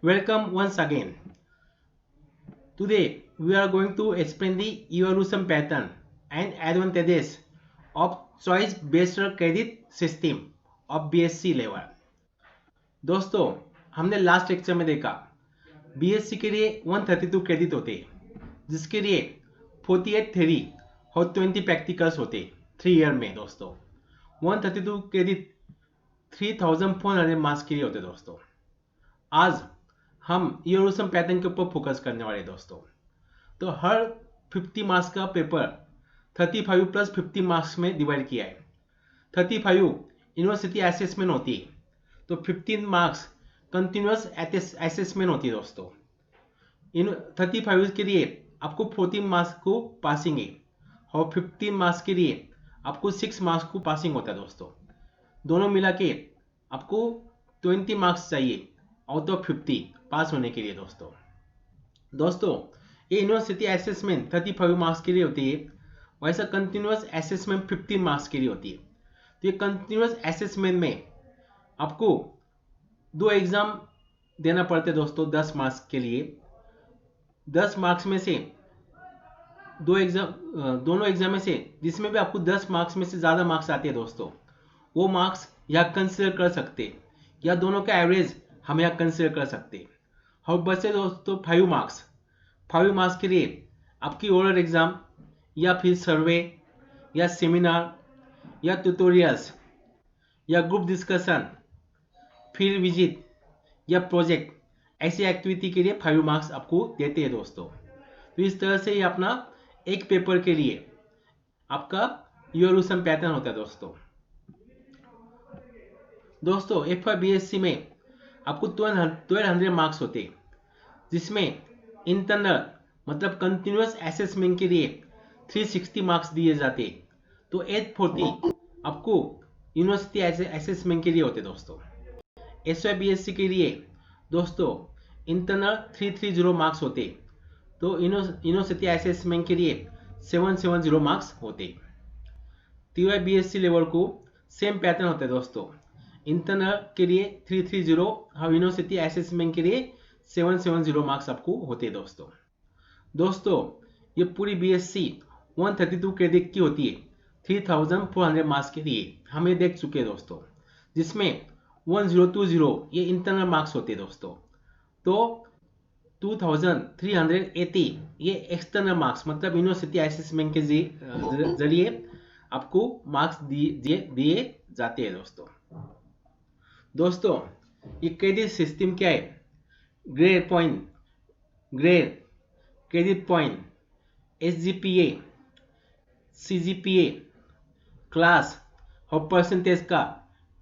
Welcome once again. Today we are going to explain the evolution pattern and advantages of choice-based credit system of BSc level. दोस्तों, हमने last lecture में देखा BSc के लिए 132 credit होते जिसके लिए 48 थ्योरी और 20 प्रैक्टिकल्स होते 3 ईयर में। दोस्तों 132 क्रेडिट 3400 मार्क्स के लिए होते। दोस्तों आज हम इवोल्यूशन पैटर्न के ऊपर फोकस करने वाले दोस्तों। तो हर 50 मार्क्स का पेपर 35 प्लस 50 मार्क्स में डिवाइड किया है। 35 यूनिवर्सिटी असेसमेंट होती है, तो 15 मार्क्स कंटिन्यूस असेसमेंट होती है। दोस्तों इन 35 के लिए आपको 14 मार्क्स को पासिंग है और 15 मार्क्स के लिए आपको 6 मार्क्स को पासिंग होता है। दोस्तों दोनों मिला के आपको 20 मार्क्स चाहिए आउट ऑफ 50 पास होने के लिए। दोस्तों ये यूनिवर्सिटी असेसमेंट 35 मार्क्स के लिए होती है, वैसा कंटिन्यूस असेसमेंट 15 मार्क्स के लिए होती है। तो ये कंटिन्यूस असेसमेंट में आपको 2 एग्जाम देना पड़ते हैं दोस्तों 10 मार्क्स के लिए। 10 मार्क्स में से दोनों एग्जाम में से जिसमें भी आपको 10 मार्क्स में से ज़्यादा मार्क्स आते हैं दोस्तों, वो मार्क्स यहाँ कंसिडर कर सकते हैं, या दोनों का एवरेज हम यहाँ कंसिडर कर सकते हैं। और बचे दोस्तों 5 मार्क्स के लिए आपकी ओरल एग्जाम या फिर सर्वे या सेमिनार या ट्यूटोरियल्स या ग्रुप डिस्कशन, फील्ड विजिट या प्रोजेक्ट, ऐसी एक्टिविटी के लिए 5 मार्क्स आपको देते हैं दोस्तों। तो इस तरह से ये अपना एक पेपर के लिए आपका इवोल्यूशन पैटर्न होता है। दोस्तों FYBSc में आपको 1200 मार्क्स होते, जिसमें इंटरनल मतलब कंटिन्यूस असेसमेंट के लिए 360 मार्क्स दिए जाते, तो 840 आपको यूनिवर्सिटी असेसमेंट के लिए होते। दोस्तों SYBSc के लिए दोस्तों इंटरनल 330 मार्क्स होते, तो यूनिवर्सिटी असेसमेंट के लिए 770 मार्क्स होते। TYBSc लेवल को सेम पैटर्न होता है दोस्तों, इंटरनल के लिए 330 और यूनिवर्सिटी असेसमेंट के लिए 770 मार्क्स आपको होते हैं। दोस्तों ये पूरी BSc 132 क्रेडिट की होती है 3400 मार्क्स के लिए, हम ये देख चुके हैं दोस्तों, जिसमें 1020 ये इंटरनल मार्क्स होते हैं दोस्तों। तो 2380 ये एक्सटर्नल मार्क्स मतलब यूनिवर्सिटी असेसमेंट के जरिए आपको मार्क्स दिए जाते हैं। दोस्तों ये क्रेडिट सिस्टम क्या है? Grade credit point, SGPA, CGPA, class और परसेंटेज का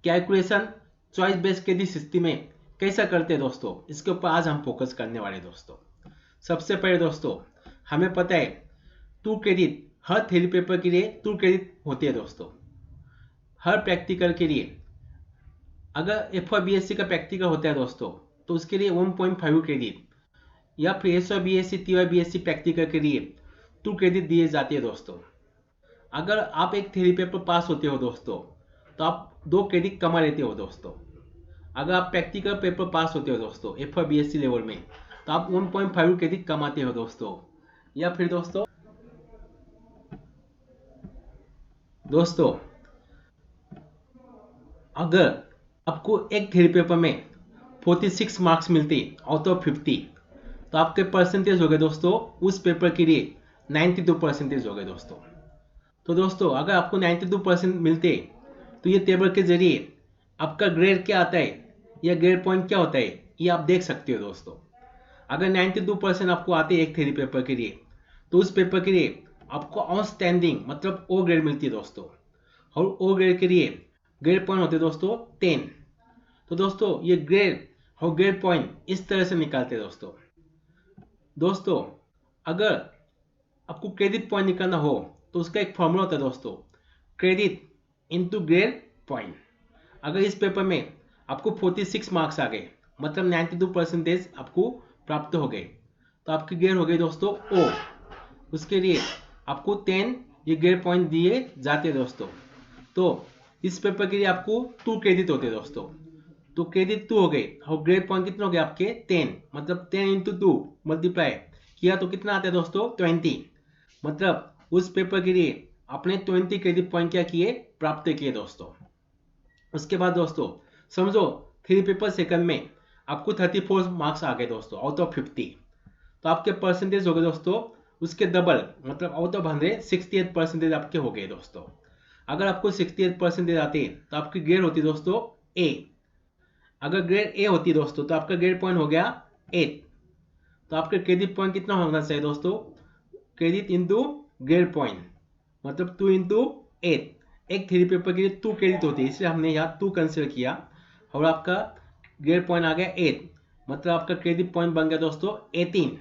calculation choice based credit system में कैसा करते हैं दोस्तों, इसके ऊपर आज हम फोकस करने वाले दोस्तों। सबसे पहले दोस्तों हमें पता है 2 क्रेडिट हर थ्योरी पेपर के लिए 2 क्रेडिट होते हैं दोस्तों। हर प्रैक्टिकल के लिए अगर FYBSc का प्रैक्टिकल होता है दोस्तों, तो उसके लिए 1.5 क्रेडिट, या फिर SYBSc TYBSc प्रैक्टिकल के लिए 2 क्रेडिट दिए जाते हैं दोस्तों। अगर आप एक थ्योरी पेपर पास होते हो दोस्तों, तो आप 2 क्रेडिट कमा लेते हो दोस्तों। अगर आप प्रैक्टिकल पेपर पास होते हो दोस्तों FYBSc लेवल में, तो आप 1.5 क्रेडिट कमाते हो दोस्तों। या फिर दोस्तों अगर आपको एक थ्योरी पेपर में 46 मार्क्स मिलते आउट ऑफ 50, तो आपके परसेंटेज हो गए दोस्तों उस पेपर के लिए 92 परसेंटेज हो गए दोस्तों। तो दोस्तों अगर आपको 92% मिलते, तो ये टेबल के जरिए आपका ग्रेड क्या आता है या ग्रेड पॉइंट क्या होता है ये आप देख सकते हो दोस्तों। अगर 92% आपको आते एक थ्योरी पेपर के लिए, तो उस पेपर के लिए आपको आउटस्टैंडिंग मतलब O ग्रेड मिलती है दोस्तों, और O ग्रेड के लिए ग्रेड पॉइंट होते दोस्तों 10। तो दोस्तों ये ग्रेड और ग्रेड पॉइंट इस तरह से निकालते हैं दोस्तों अगर आपको क्रेडिट पॉइंट निकालना हो, तो उसका एक फॉर्मूला होता है दोस्तों, क्रेडिट इनटू ग्रेड पॉइंट। अगर इस पेपर में आपको 46 मार्क्स आ गए मतलब 92 परसेंटेज आपको प्राप्त हो गए, तो आपकी ग्रेड हो गई दोस्तों O। उसके लिए आपको 10 ये ग्रेड पॉइंट दिए जाते हैं दोस्तों। तो इस पेपर के लिए आपको 2 क्रेडिट होते हैं दोस्तों। तो क्रेडिट 2 हो गए और ग्रेड पॉइंट कितने हो गए आपके 10, मतलब 10 इंटू 2 मल्टीप्लाई किया तो कितना आता है दोस्तों 20। मतलब उस पेपर के लिए आपने 20 क्रेडिट पॉइंट क्या किए, प्राप्त किए दोस्तों। उसके बाद दोस्तों समझो 3 पेपर सेकंड में आपको 34 मार्क्स आ गए दोस्तों आउट ऑफ 50। तो आपके परसेंटेज हो गए दोस्तों उसके डबल, मतलब आउट ऑफ 100 68 परसेंटेज आपके हो गए दोस्तों। अगर आपको 68 परसेंटेज आते तो आपकी ग्रेड होती दोस्तों ए। अगर ग्रेड ए होती दोस्तों तो आपका ग्रेड पॉइंट हो गया 8। तो आपका क्रेडिट पॉइंट कितना होना चाहिए दोस्तों, क्रेडिट इंटू ग्रेड पॉइंट, मतलब 2 इंटू 8। एक थ्री पेपर के लिए 2 क्रेडिट होती है, इसलिए हमने यहाँ 2 कंसिडर किया और आपका ग्रेड पॉइंट आ गया 8, मतलब आपका क्रेडिट पॉइंट बन गया दोस्तों 18।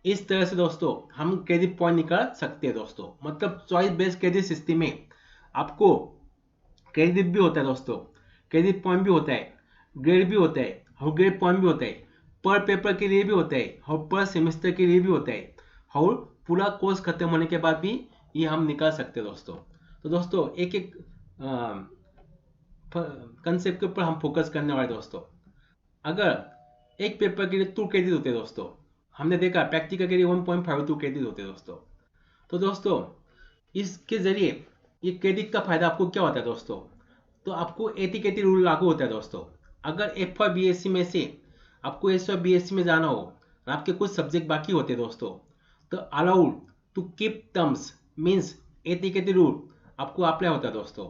इस तरह से दोस्तों हम क्रेडिट पॉइंट निकाल सकते हैं दोस्तों। मतलब चॉइस बेस्ड क्रेडिट सिस्टम में आपको क्रेडिट भी होता है दोस्तों, क्रेडिट पॉइंट भी होता है, ग्रेड भी होता है और ग्रेड पॉइंट भी होता है, पर पेपर के लिए भी होता है और पर सेमेस्टर के लिए भी होता है, और पूरा कोर्स खत्म होने के बाद भी ये हम निकाल सकते हैं दोस्तों। तो दोस्तों एक एक कंसेप्ट के ऊपर हम फोकस करने वाले दोस्तों। अगर एक पेपर के लिए 2 क्रेडिट होते हैं दोस्तों, हमने देखा प्रैक्टिकल के लिए 1.52 क्रेडिट होते हैं दोस्तों। तो दोस्तों इसके जरिए ये क्रेडिट का फायदा आपको क्या होता है दोस्तों, तो आपको 80-80 रूल लागू होता है दोस्तों। अगर एफ और बीएससी में से आपको एस और बीएससी में जाना हो और आपके कुछ सब्जेक्ट बाकी होते हैं दोस्तों, तो allowed to keep terms means 80-80 rule आपको अप्लाई होता है दोस्तों।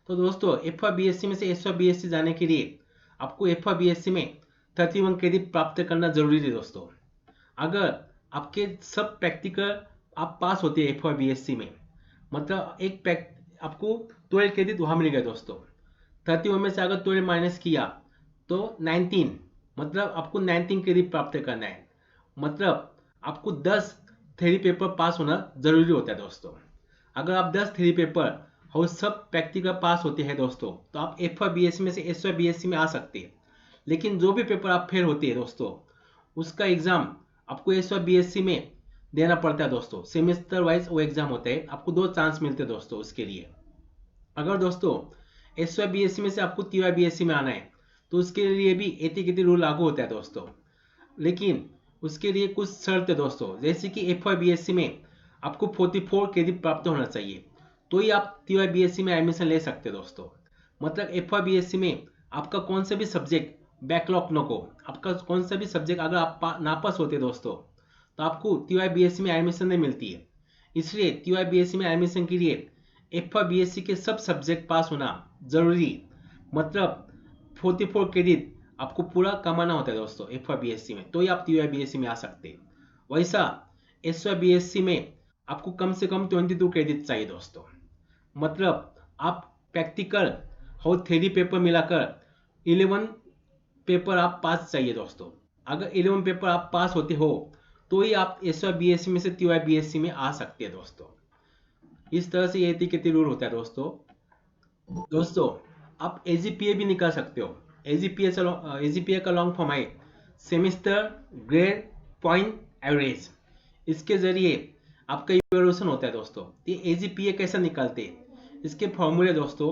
तो दोस्तों एफ और बीएससी में से एस और बीएससी जाने के लिए आपको एफ और बीएससी में 31 क्रेडिट प्राप्त करना जरूरी है दोस्तों। अगर आपके सब प्रैक्टिकल आप पास होते हैं एफ और बीएससी में, मतलब आपको 12 क्रेडिट वहां मिल गए दोस्तों। 31 में से अगर 12 माइनस किया तो 19, मतलब आपको 19 क्रेडिट प्राप्त करना है। मतलब आपको 10 थ्योरी पेपर पास होना जरूरी होता है दोस्तों। अगर आप 10 थ्योरी पेपर और सब प्रैक्टिकल पास होते हैं दोस्तों, तो आप एफ और बीएससी में से एस और बीएससी में आ सकते हैं। लेकिन जो भी पेपर आप फेल होते हैं दोस्तों, उसका एग्जाम आपको एस और बीएससी में देना पड़ता है दोस्तों। सेमेस्टर वाइज वो एग्जाम होता है, आपको 2 चांस मिलते हैं दोस्तों उसके लिए। अगर दोस्तों S Y B S C में से आपको T Y B S C में आना है तो उसके लिए भी 80-80 रूल लागू होता है दोस्तों। लेकिन उसके लिए कुछ शर्त है दोस्तों, जैसे कि F Y B S C में आपको 44 क्रेडिट प्राप्त होना चाहिए, तो ही आप T Y B S C में एडमिशन ले सकते हैं दोस्तों। मतलब F Y B S C में आपका कौन सा भी सब्जेक्ट बैकलॉग न हो, आपका कौन सा भी सब्जेक्ट अगर आप नापास होते दोस्तों, तो आपको T Y B S C में एडमिशन नहीं मिलती है। इसलिए T Y B S C में एडमिशन के लिए F Y B S C के सब सब्जेक्ट पास होना जरूरी, मतलब 44 क्रेडिट आपको पूरा कमाना होता है दोस्तों F Y B S C में, तो ही आप T Y B S C में आ सकते हैं। वैसा S Y B S C में आपको कम से कम 22 क्रेडिट चाहिए दोस्तों। मतलब आप प्रैक्टिकल और थ्योरी पेपर मिलाकर 11 पेपर आप पास चाहिए दोस्तों। अगर 11 पेपर आप पास होते हो तो ही आप S Y B S C में से T Y B S C में आ सकते हैं दोस्तों। इस तरह से ये कितनी रूल होता है दोस्तों। दोस्तों आप एजीपीए भी निकाल सकते हो। एजीपीए का लॉन्ग फॉर्म है सेमेस्टर ग्रेड पॉइंट एवरेज। इसके जरिए आपका इवैल्यूएशन होता है दोस्तों। ये एजीपीए कैसे निकालते हैं, इसके फॉर्मूले दोस्तों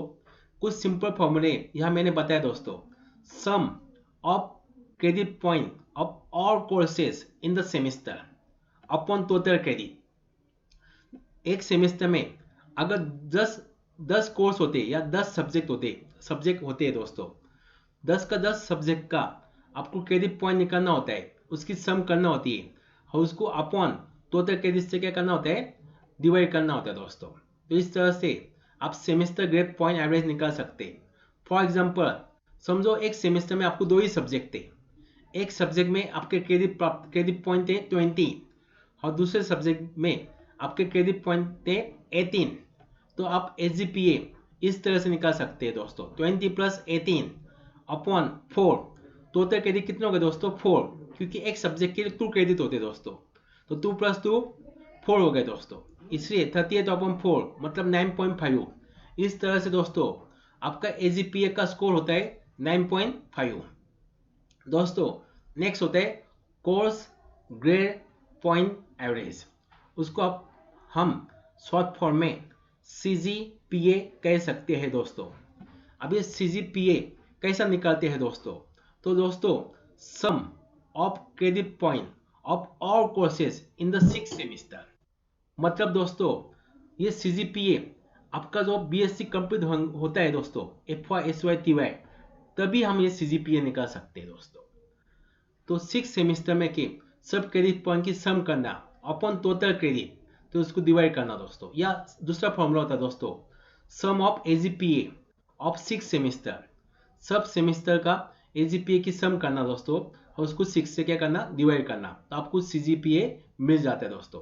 कुछ सिंपल फॉर्मूले यहाँ मैंने बताया दोस्तों। Sum of credit point of all courses in the semester upon total credit. एक सेमेस्टर में अगर 10 कोर्स होते या 10 सब्जेक्ट होते हैं दोस्तों, 10 का 10 सब्जेक्ट का आपको क्रेडिट पॉइंट निकालना होता है, उसकी सम करना होती है और उसको अपॉन टोटल क्रेडिट से क्या करना होता है, डिवाइड करना होता है दोस्तों। तो इस तरह से आप सेमेस्टर ग्रेड पॉइंट एवरेज निकाल सकते हैं। फॉर एग्जाम्पल समझो एक सेमेस्टर में आपको 2 ही सब्जेक्ट थे, एक सब्जेक्ट में आपके क्रेडिट पॉइंट थे 20 और दूसरे सब्जेक्ट में आपके क्रेडिट पॉइंट थे 18। तो आप एसजीपीए इस तरह से निकाल सकते हैं दोस्तों, 20 प्लस 18 अपॉन 4। टोटल क्रेडिट कितने हो गए दोस्तों 4, क्योंकि एक सब्जेक्ट के लिए 2 क्रेडिट होते हैं दोस्तों, तो 2 प्लस 2 4 हो गए दोस्तों। इसलिए 38 अपॉन 4 मतलब 9.5। इस तरह से दोस्तों आपका एजीपीए का स्कोर होता है 9.5 दोस्तों। नेक्स्ट होता है कोर्स ग्रेड पॉइंट एवरेज, उसको हम शॉर्ट फॉर्म में सीजीपीए कह सकते हैं दोस्तों। अब ये सीजीपीए कैसा निकालते हैं दोस्तों, तो दोस्तों sum of credit point of all courses in the 6th semester, मतलब दोस्तों ये CGPA आपका जो BSc कंप्लीट होता है दोस्तों, FY SY TY, तभी हम ये CGPA निकाल सकते हैं दोस्तों। तो 6 सेमिस्टर में के सब क्रेडिट पॉइंट की सम करना अपॉन टोटल क्रेडिट, तो उसको डिवाइड करना दोस्तों, या दूसरा फॉर्मूला होता है दोस्तों sum of AGPA of 6 semester, सब सेमिस्टर का AGPA की सम करना दोस्तों और उसको 6 से क्या करना, डिवाइड करना, तो आपको CGPA मिल जाता है दोस्तों।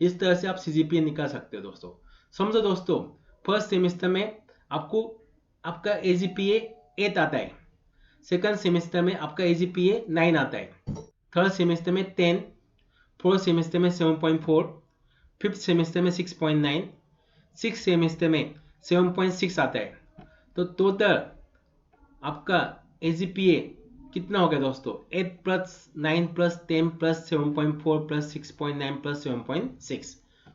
इस तरह से आप CGPA निकाल सकते हो दोस्तों। समझो दोस्तों फर्स्ट सेमिस्टर में आपको आपका AGPA 8 आता है, सेकंड सेमेस्टर में आपका AGPA 9 आता है, थर्ड सेमेस्टर में 10, फोर्थ सेमेस्टर में 7.4, फिफ्थ सेमेस्टर में 6.9, सिक्स सेमेस्टर में 7.6 आता है। तो टोटल आपका AGPA कितना हो गया दोस्तों, 8 plus 9 plus 10 plus 7.4 plus 6.9 plus 7.6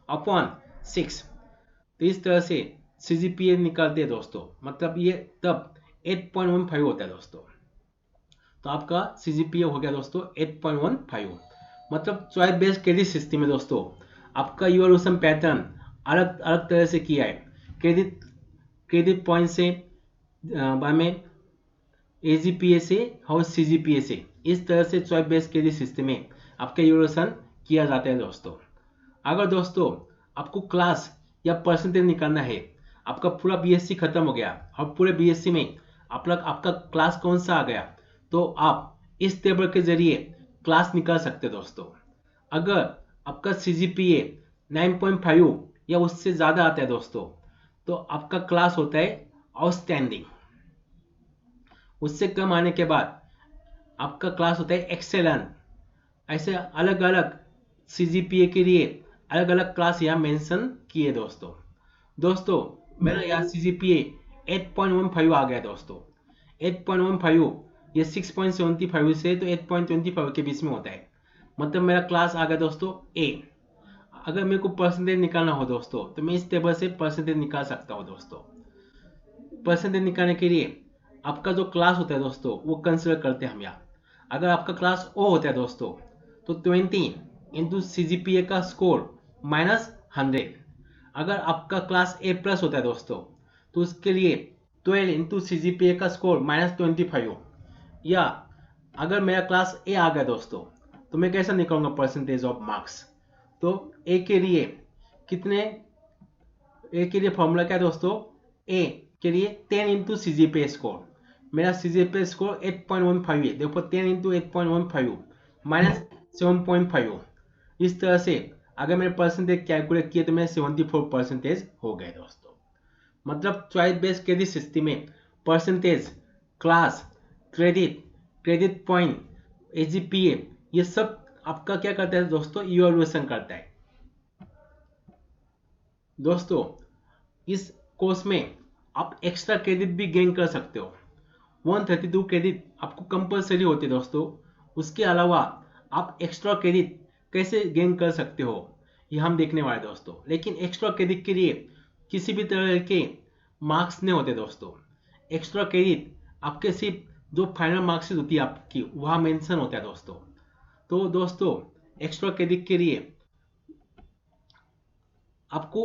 upon 6। तो इस तरह से CGPA निकालते हैं दोस्तों, मतलब ये तब 8.15 होता है दोस्तों। तो आपका CGPA हो गया दोस्तों 8.15। मतलब चॉइस बेस्ड क्रेडिट सिस्टम है दोस्तों, आपका इवोल्यूशन पैटर्न अलग अलग तरह से किया है, क्रेडिट क्रेडिट पॉइंट से बाद में AGPA से और CGPA से, इस तरह से चॉइस बेस्ड क्रेडिट सिस्टम में आपका इवोल्यूशन किया जाता है दोस्तों। अगर दोस्तों आपको क्लास या परसेंटेज निकालना है, आपका पूरा BSc खत्म हो गया और पूरे BSc में आपका क्लास कौन सा आ गया, तो आप इस टेबल के जरिए क्लास निकाल सकते हो दोस्तों। अगर आपका CGPA 9.5 या उससे ज़्यादा आता है दोस्तों, तो आपका क्लास होता है आउटस्टैंडिंग। उससे कम आने के बाद आपका क्लास होता है एक्सेलेंट। ऐसे अलग अलग CGPA के लिए अलग अलग क्लास यहाँ मेंशन किए दोस्तों। दोस्तों मेरा यहाँ CGPA 8.15 आ गया दोस्तों। 8.15 ये 6.75 से तो 8.25 के बीच में होता है, मतलब मेरा क्लास आ गया दोस्तों A। अगर मेरे को परसेंटेज निकालना हो दोस्तों, तो मैं इस टेबल से परसेंटेज निकाल सकता हूँ दोस्तों। परसेंटेज निकालने के लिए आपका जो क्लास होता है दोस्तों वो कंसिडर करते हैं हम यहाँ। अगर आपका क्लास O होता है दोस्तों, तो 20 इंटू CGPA का स्कोर -100। अगर आपका क्लास A+ होता है दोस्तों, तो उसके लिए 12 इंटू CGPA का स्कोर -25। या अगर मेरा क्लास A आ गया दोस्तों, तो मैं कैसा निकालूंगा परसेंटेज ऑफ मार्क्स, तो A के लिए कितने, A के लिए फॉर्मूला क्या है दोस्तों, A के लिए 10 इंटू CGPA स्कोर, मेरा CGPA स्कोर 8.15 है, देखो 10 इंटू 8.15 -7.5। इस तरह से अगर मैंने परसेंटेज कैलकुलेट किए तो मेरे 74% हो गए दोस्तों। मतलब चॉइस बेस्ड क्रेडिट सिस्टम में percentage, class, credit, credit point, AGPA, ये सब आपका क्या करता है दोस्तों, इवैल्यूएशन करता है दोस्तों। इस कोर्स में आप एक्स्ट्रा क्रेडिट भी गेन कर सकते हो। 132 क्रेडिट आपको कंपलसरी होते हैं दोस्तों। उसके अलावा आप एक्स्ट्रा क्रेडिट कैसे गेन कर सकते हो, ये हम देखने वाले दोस्तों। लेकिन एक्स्ट्रा क्रेडिट के लिए किसी भी तरह के मार्क्स नहीं होते दोस्तों। एक्स्ट्रा क्रेडिट आपके सिर्फ जो फाइनल मार्क्स होती है आपकी वहाँ मेंशन होता है दोस्तों। तो दोस्तों एक्स्ट्रा क्रेडिट के लिए आपको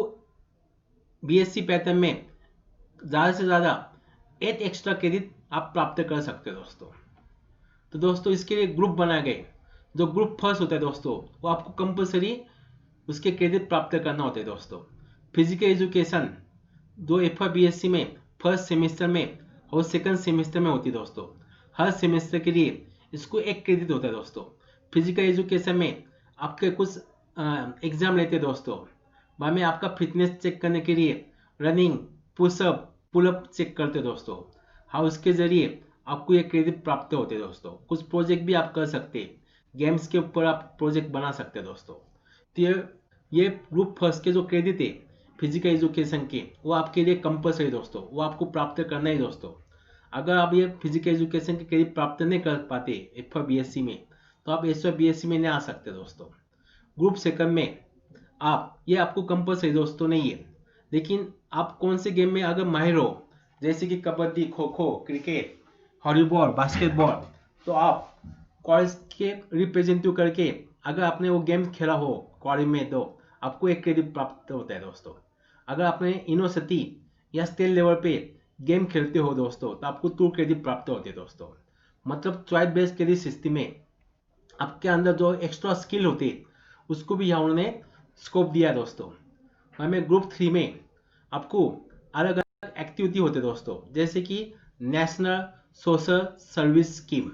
BSc पैटर्न में ज़्यादा से ज़्यादा 8 एक्स्ट्रा क्रेडिट आप प्राप्त कर सकते हो दोस्तों। तो दोस्तों इसके लिए ग्रुप बनाए गए। जो ग्रुप फर्स्ट होता है दोस्तों, वो आपको कंपलसरी उसके क्रेडिट प्राप्त करना होता है दोस्तों। फिजिकल एजुकेशन जो FY BSc में फर्स्ट सेमेस्टर में और सेकंड सेमेस्टर में होती है दोस्तों। हर सेमेस्टर के लिए इसको एक क्रेडिट होता है दोस्तों। फिजिकल एजुकेशन में आपके कुछ एग्जाम लेते हैं दोस्तों, बाद में आपका फिटनेस चेक करने के लिए रनिंग, पुशअप, पुलअप चेक करते हैं दोस्तों। हाँ, उसके जरिए आपको ये क्रेडिट प्राप्त होते हैं दोस्तों। कुछ प्रोजेक्ट भी आप कर सकते हैं, गेम्स के ऊपर आप प्रोजेक्ट बना सकते हैं दोस्तों। तो ये ग्रुप फर्स्ट के जो क्रेडिट है फिजिकल एजुकेशन के, वो आपके लिए कंपलसरी दोस्तों, वो आपको प्राप्त करना ही दोस्तों। अगर आप ये फिजिकल एजुकेशन के क्रेडिट प्राप्त नहीं कर पाते FY BSc में, तो आप SY BSc में नहीं आ सकते दोस्तों। ग्रुप सेकंड में आप ये आपको कंपलसरी दोस्तों नहीं है, लेकिन आप कौन से गेम में अगर माहिर हो, जैसे कि kabaddi, kho kho, cricket, volleyball, basketball, तो आप कॉलेज के रिप्रेजेंटेटिव करके अगर आपने वो गेम खेला हो कॉलेज में तो आपको एक क्रेडिट प्राप्त होता है दोस्तों। अगर आपने यूनिवर्सिटी या स्टेट लेवल पे गेम खेलते हो दोस्तों तो आपको 2 क्रेडिट प्राप्त होते हैं दोस्तों। मतलब चॉइस बेस्ड क्रेडिट सिस्टम में आपके अंदर जो एक्स्ट्रा स्किल होती है उसको भी यहाँ उन्होंने स्कोप दिया है दोस्तों। हमें ग्रुप 3 में आपको अलग अलग एक्टिविटी होते हैं दोस्तों, जैसे कि नेशनल सोशल सर्विस स्कीम,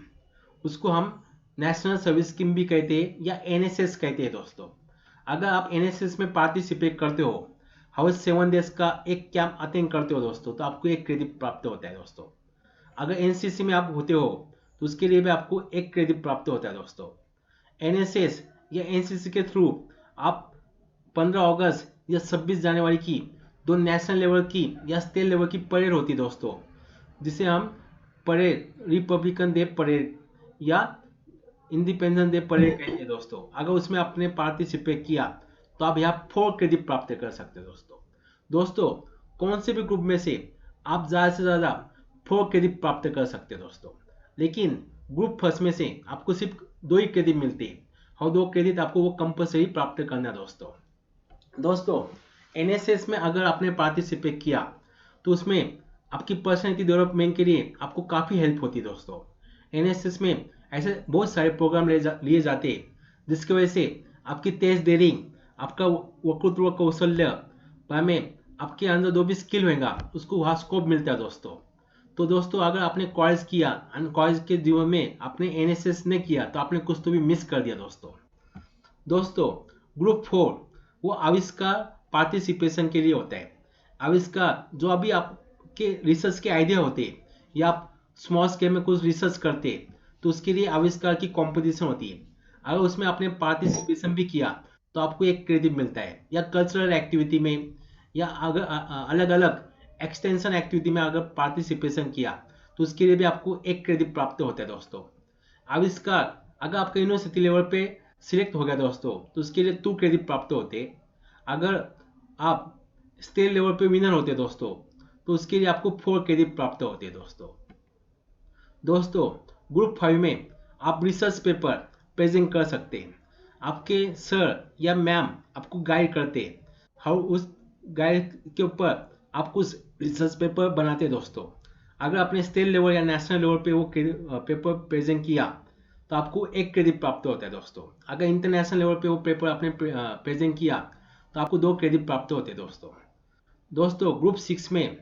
उसको हम नेशनल सर्विस स्कीम भी कहते हैं या एनएसएस कहते हैं दोस्तों। अगर आप एनएसएस में पार्टिसिपेट करते हो, हर 7 डेज का एक कैंप अटेंड करते हो दोस्तों, तो आपको एक क्रेडिट प्राप्त होता है दोस्तों। अगर एनसीसी में आप होते हो तो उसके लिए भी आपको एक क्रेडिट प्राप्त होता है दोस्तों। एनएसएस या एनसीसी के थ्रू आप 15 अगस्त या 26 जनवरी की 2 नेशनल लेवल की या स्टेट लेवल की परेड होती है दोस्तों, जिसे हम परेड रिपब्लिकन डे परेड या इंडिपेंडेंस डे परेड कहते हैं दोस्तों। अगर उसमें आपने पार्टिसिपेट किया तो आप यहाँ 4 क्रेडिट प्राप्त कर सकते हैं दोस्तों। दोस्तों कौन से भी ग्रुप में से आप ज़्यादा से ज़्यादा 4 क्रेडिट प्राप्त कर सकते हैं दोस्तों, लेकिन ग्रुप फर्स्ट में से आपको सिर्फ 2 ही क्रेडिट मिलते हैं और 2 क्रेडिट आपको वो कंपलसरी प्राप्त करना है दोस्तों। दोस्तों एनएसएस में अगर आपने पार्टिसिपेट किया तो उसमें आपकी पर्सनैलिटी डेवलपमेंट के लिए आपको काफ़ी हेल्प होती है दोस्तों। एनएसएस में ऐसे बहुत सारे प्रोग्राम लिए जाते हैं जिसकी वजह से आपकी तेज डेयरिंग, आपका वक्तृत्व कौशल्य में आपके अंदर जो भी स्किल होगा उसको वहाँ स्कोप मिलता है दोस्तों। तो दोस्तों अगर आपने कॉलेज किया और कॉलेज के जीवन में आपने एनएसएस नहीं किया तो आपने कुछ तो भी मिस कर दिया दोस्तों। दोस्तों ग्रुप 4 वो आविष्कार पार्टिसिपेशन के लिए होता है। आविष्कार जो अभी आपके रिसर्च के आइडिया होते हैं या आप स्मॉल स्केल में कुछ रिसर्च करते हैं तो उसके लिए आविष्कार की कंपटीशन होती है। अगर उसमें आपने पार्टिसिपेशन भी किया तो आपको एक क्रेडिट मिलता है, या कल्चरल एक्टिविटी में या अगर अलग अलग एक्सटेंशन एक्टिविटी में अगर पार्टिसिपेशन किया तो उसके लिए भी आपको एक क्रेडिट प्राप्त होता है दोस्तों। आविष्कार अगर आपका यूनिवर्सिटी लेवल पे सिलेक्ट हो गया दोस्तों तो उसके लिए 2 क्रेडिट प्राप्त होते। अगर आप स्टेट लेवल पे विनर होते दोस्तों तो उसके लिए आपको 4 क्रेडिट प्राप्त होते दोस्तों। दोस्तों ग्रुप 5 में आप रिसर्च पेपर प्रेजेंट कर सकते हैं। आपके सर या मैम आपको गाइड करते हैं, और उस गाइड के ऊपर आप कुछ रिसर्च पेपर बनाते हैं दोस्तों। अगर आपने स्टेट लेवल या नेशनल लेवल पे वो पेपर प्रेजेंट किया तो आपको एक क्रेडिट प्राप्त होता है दोस्तों। अगर इंटरनेशनल लेवल पे वो पेपर आपने प्रेजेंट किया तो आपको 2 क्रेडिट प्राप्त होते हैं दोस्तों। दोस्तों ग्रुप 6 में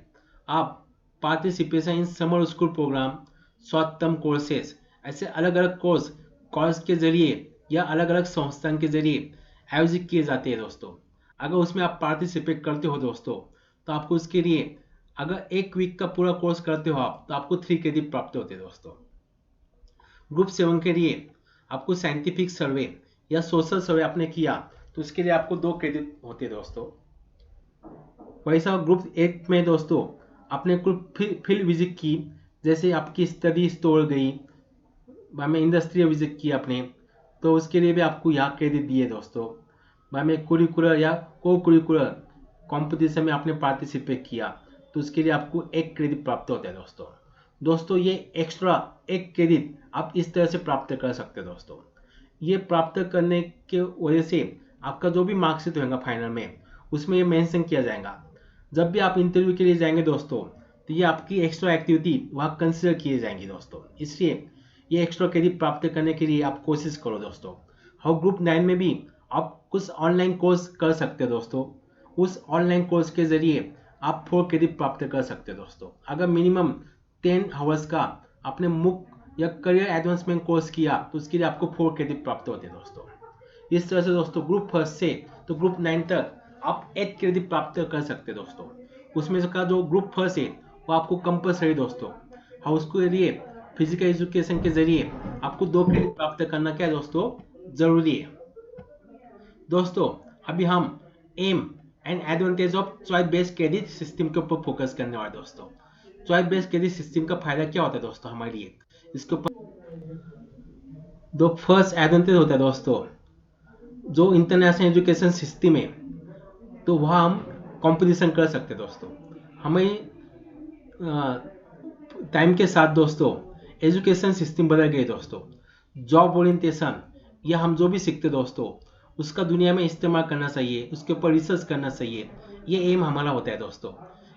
आप participation in summer school program, short term courses, ऐसे अलग अलग कोर्स कॉलेज के जरिए या अलग अलग संस्थान के जरिए आयोजित किए जाते हैं दोस्तों। अगर उसमें आप पार्टिसिपेट करते हो दोस्तों तो आपको उसके लिए अगर 1 वीक का पूरा कोर्स करते हो आप तो आपको 3 क्रेडिट प्राप्त होते हैं दोस्तों। ग्रुप 7 के लिए आपको साइंटिफिक सर्वे या सोशल सर्वे आपने किया तो उसके लिए आपको 2 क्रेडिट होते हैं दोस्तों। वैसा ग्रुप 8 में दोस्तों आपने कुछ फील्ड विजिट की, जैसे आपकी स्टडी स्टोर गई, हमें इंडस्ट्रियल विजिट की आपने, तो उसके लिए भी आपको यहाँ क्रेडिट दिए दोस्तों। हमें कुरिकुलर या को कुरिकुलर कॉम्पिटिशन में आपने पार्टिसिपेट किया तो उसके लिए आपको 1 क्रेडिट प्राप्त होता है दोस्तों। दोस्तों ये एक्स्ट्रा 1 क्रेडिट आप इस तरह से प्राप्त कर सकते हैं दोस्तों। ये प्राप्त करने के वजह से आपका जो भी मार्कशीट होगा फाइनल में उसमें ये मेंशन किया जाएगा। जब भी आप इंटरव्यू के लिए जाएंगे दोस्तों तो ये आपकी एक्स्ट्रा एक्टिविटी वहाँ कंसिडर किए जाएंगी दोस्तों। इसलिए ये एक्स्ट्रा क्रेडिट प्राप्त करने के लिए आप कोशिश करो दोस्तों। और ग्रुप 9 में भी आप कुछ ऑनलाइन कोर्स कर सकते हो दोस्तों। उस ऑनलाइन कोर्स के जरिए आप 4 क्रेडिट प्राप्त कर सकते हो दोस्तों। अगर मिनिमम 10 आवर्स का आपने मुक या करियर एडवांसमेंट कोर्स किया तो उसके लिए आपको 4 क्रेडिट प्राप्त होते हैं दोस्तों। इस तरह से दोस्तों ग्रुप 1 से तो ग्रुप 9 तक आप 8 क्रेडिट प्राप्त कर सकते हैं दोस्तों। उसमें से का जो ग्रुप 1 है वो आपको कंपलसरी दोस्तों, और उसके लिए फिजिकल एजुकेशन के जरिए आपको 2 क्रेडिट प्राप्त करना क्या है दोस्तों जरूरी है। दोस्तों अभी हम aim and advantage of choice based credit system के ऊपर फोकस करने वाले दोस्तों। चॉइस बेस्ड क्रेडिट सिस्टम का फायदा क्या होता है दोस्तों हमारे लिए, इसके ऊपर दो फर्स्ट एडवांटेज होता है दोस्तों, जो इंटरनेशनल एजुकेशन सिस्टम है तो वहाँ हम कंपटीशन कर सकते हैं दोस्तों। हमें टाइम के साथ दोस्तों एजुकेशन सिस्टम बदल गई दोस्तों। जॉब ओरिएंटेशन या हम जो भी सीखते दोस्तों उसका दुनिया में इस्तेमाल करना चाहिए, उसके ऊपर रिसर्च करना चाहिए, ये एम हमारा होता है दोस्तों।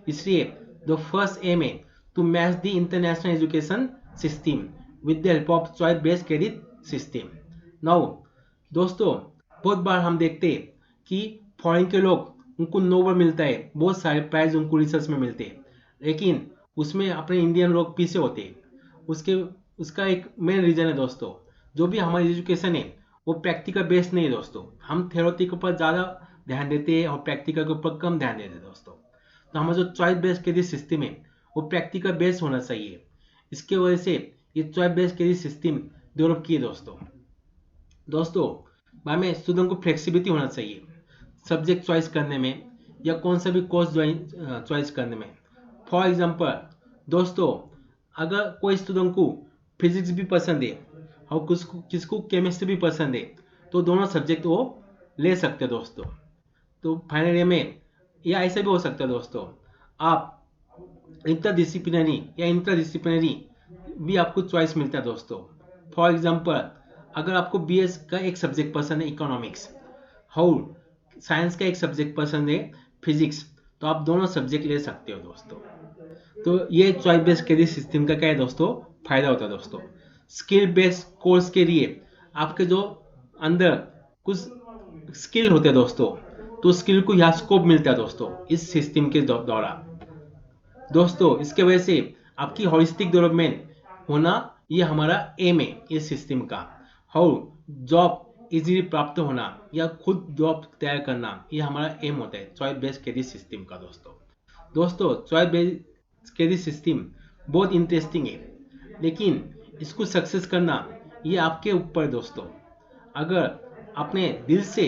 इसलिए द फर्स्ट एम है to match the international education system with the help of choice based credit system. Now दोस्तों बहुत बार हम देखते हैं कि फॉरेन के लोग उनको नोबल मिलता है, बहुत सारे प्राइज उनको रिसर्च में मिलते हैं, लेकिन उसमें अपने इंडियन लोग पीछे होते हैं। उसका एक मेन रीजन है दोस्तों, जो भी हमारी एजुकेशन है वो प्रैक्टिकल बेस्ड नहीं है दोस्तों। हम थ्योरी के ऊपर ज़्यादा ध्यान देते हैं और प्रैक्टिकल के ऊपर कम ध्यान देते हैं दोस्तों। तो हमारा जो चॉइस बेस्ड क्रेडिट सिस्टम है वो प्रैक्टिकल बेस्ड होना चाहिए। इसके वजह से ये choice based credit system develop किए दोस्तों बाद में स्टूडेंट को फ्लेक्सिबिलिटी होना चाहिए सब्जेक्ट चॉइस करने में या कौन सा भी कोर्स चॉइस करने में। फॉर एग्जांपल दोस्तों, अगर कोई स्टूडेंट को फिजिक्स भी पसंद है और किसको केमिस्ट्री भी पसंद है तो दोनों सब्जेक्ट वो ले सकते हैं दोस्तों। तो फाइनल ईयर में या ऐसा भी हो सकता है दोस्तों, आप इंटरडिसिप्लिनरी या इंटरडिसिप्लिनरी भी आपको चॉइस मिलता है दोस्तों। फॉर एग्जांपल, अगर आपको बीएस का एक सब्जेक्ट पसंद है इकोनॉमिक्स और साइंस का एक सब्जेक्ट पसंद है फिजिक्स, तो आप दोनों सब्जेक्ट ले सकते हो दोस्तों। तो ये चॉइस बेस्ड क्रेडिट सिस्टम का क्या है दोस्तों, फायदा होता है दोस्तों। स्किल बेस्ड कोर्स के लिए आपके जो अंदर कुछ स्किल होते हैं दोस्तों, तो स्किल को यहाँ स्कोप मिलता है दोस्तों इस सिस्टम के द्वारा दोस्तों। इसके वजह से आपकी हॉलिस्टिक डेवलपमेंट होना ये हमारा एम है इस सिस्टम का। और जॉब इजीली प्राप्त होना या खुद जॉब तैयार करना ये हमारा एम होता है चॉइस बेस्ड क्रेडिट सिस्टम का दोस्तों। चॉइस बेस्ड क्रेडिट सिस्टम बहुत इंटरेस्टिंग है, लेकिन इसको सक्सेस करना ये आपके ऊपर दोस्तों। अगर आपने दिल से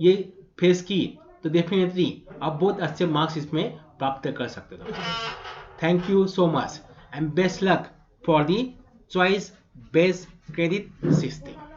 ये फेस की तो डेफिनेटली आप बहुत अच्छे मार्क्स इसमें प्राप्त कर सकते हो दोस्तों। Thank you so much and best luck for the choice based credit system.